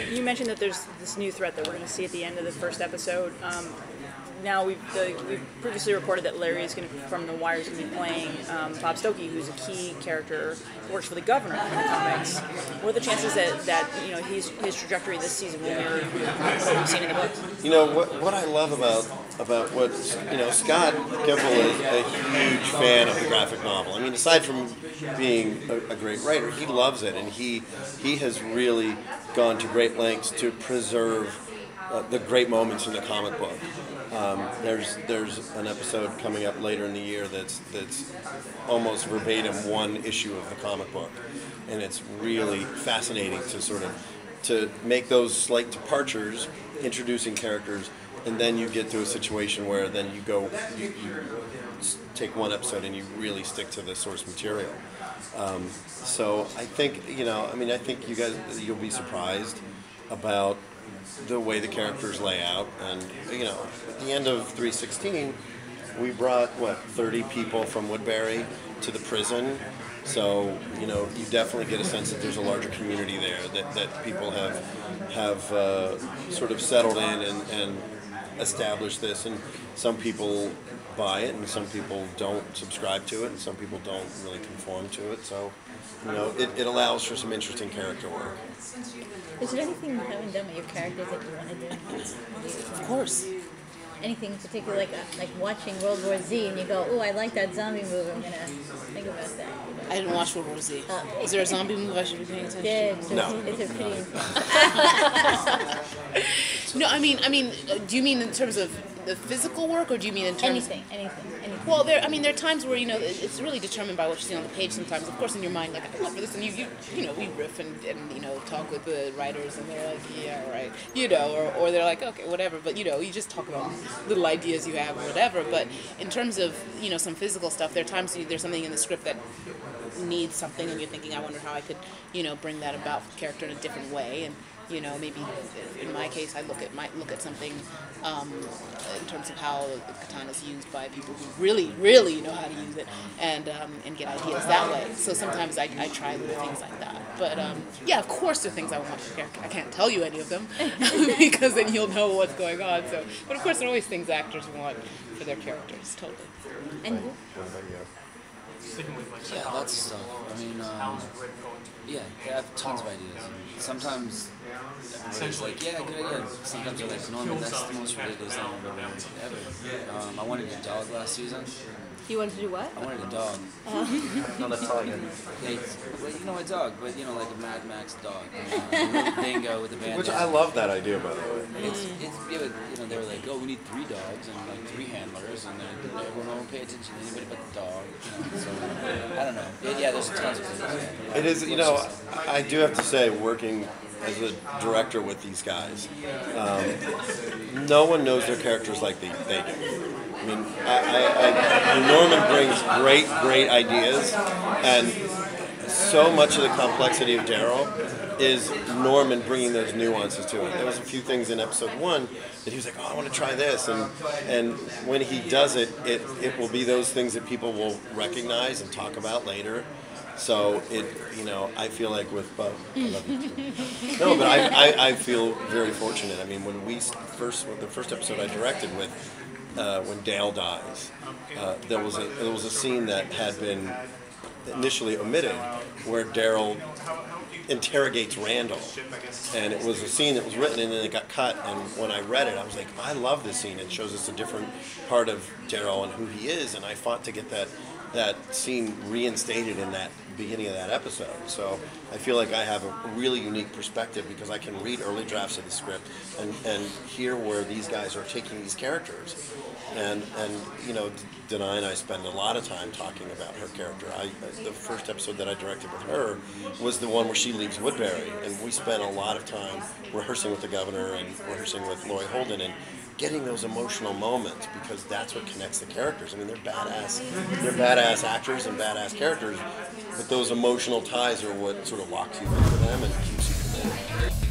And you mentioned that there's this new threat that we're going to see at the end of the first episode. Now we've previously reported that Larry is going to, from The Wire, is going to be playing Bob Stokey, who's a key character who works for the governor in the comics. What are the chances that you know his trajectory this season will mirror what we've seen in the books? You know what I love about what Scott Gimple is a huge fan of the graphic novel. I mean, aside from being a great writer, he loves it, and he has really gone to great lengths to preserve the great moments in the comic book. There's an episode coming up later in the year that's almost verbatim one issue of the comic book, and it's really fascinating to make those slight departures, introducing characters, and then you get to a situation where then you take one episode and you really stick to the source material. So I think I think you'll be surprised about the way the characters lay out, and at the end of 316 we brought 30 people from Woodbury to the prison, so you definitely get a sense that there's a larger community there, that people have sort of settled in and established this, and some people buy it and some people don't subscribe to it and some people don't really conform to it, so it allows for some interesting character work. Is there anything you haven't done with your characters that you want to do? Of course. Anything in particular, like watching World War Z and you go, oh, I like that zombie movie, I'm going to think about that. I didn't watch World War Z. Is there a zombie movie I should be paying attention to? Yeah, No. It's a pretty intense. No, I mean, do you mean in terms of the physical work, or do you mean in terms anything? Well, there are times where it's really determined by what you see on the page. Sometimes, of course, in your mind, like I love this, and you we riff and talk with the writers, and they're like, yeah, right, or they're like, okay, whatever. But you just talk about little ideas you have or whatever. But in terms of some physical stuff, there are times there's something in the script that needs something, and you're thinking, I wonder how I could bring that about for the character in a different way, and maybe in my case, I might look at something in terms of how the katana is used by people who really, really know how to use it, and get ideas that way. So sometimes I try little things like that. But yeah, of course, there are things I want for character. I can't tell you any of them because then you'll know what's going on. So, but of course, there are always things actors want for their characters. Totally. And yeah, lots of stuff. I mean, yeah, I have tons of ideas. And sometimes everybody's like, yeah, good idea. Sometimes they're like, Norman, that's the most ridiculous thing I've ever. I wanted a dog last season. you wanted to do what? I wanted a dog. Not a target. Yeah, my dog, but like a Mad Max dog. Dingo with a bandana. Which I love that idea, by the way. They were like, oh, we need 3 dogs and like 3 handlers, and then everyone won't pay attention to anybody but the dog. So I don't know. Yeah, there's tons of things. It is, I do have to say, working as a director with these guys, no one knows their characters like they do. I mean, Norman brings great ideas, and so much of the complexity of Daryl is Norman bringing those nuances to it. There was a few things in episode 1 that he was like, oh, I want to try this, and when he does it, it will be those things that people will recognize and talk about later. So I feel like with Bub, I love you too. No, but I feel very fortunate. I mean, when the first episode I directed with, when Dale dies, there was a scene that had been initially omitted where Daryl interrogates Randall, and it was a scene that was written and then it got cut, and when I read it I was like, I love this scene. It shows us a different part of Daryl and who he is, and I fought to get that scene reinstated in that beginning of that episode. So I feel like I have a really unique perspective because I can read early drafts of the script and hear where these guys are taking these characters. And Danai and I spend a lot of time talking about her character. The first episode that I directed with her was the one where she leaves Woodbury, and we spent a lot of time rehearsing with the governor and rehearsing with Laurie Holden and getting those emotional moments, because that's what connects the characters. I mean, they're badass actors and badass characters, but those emotional ties are what sort of locks you into them and keeps you committed.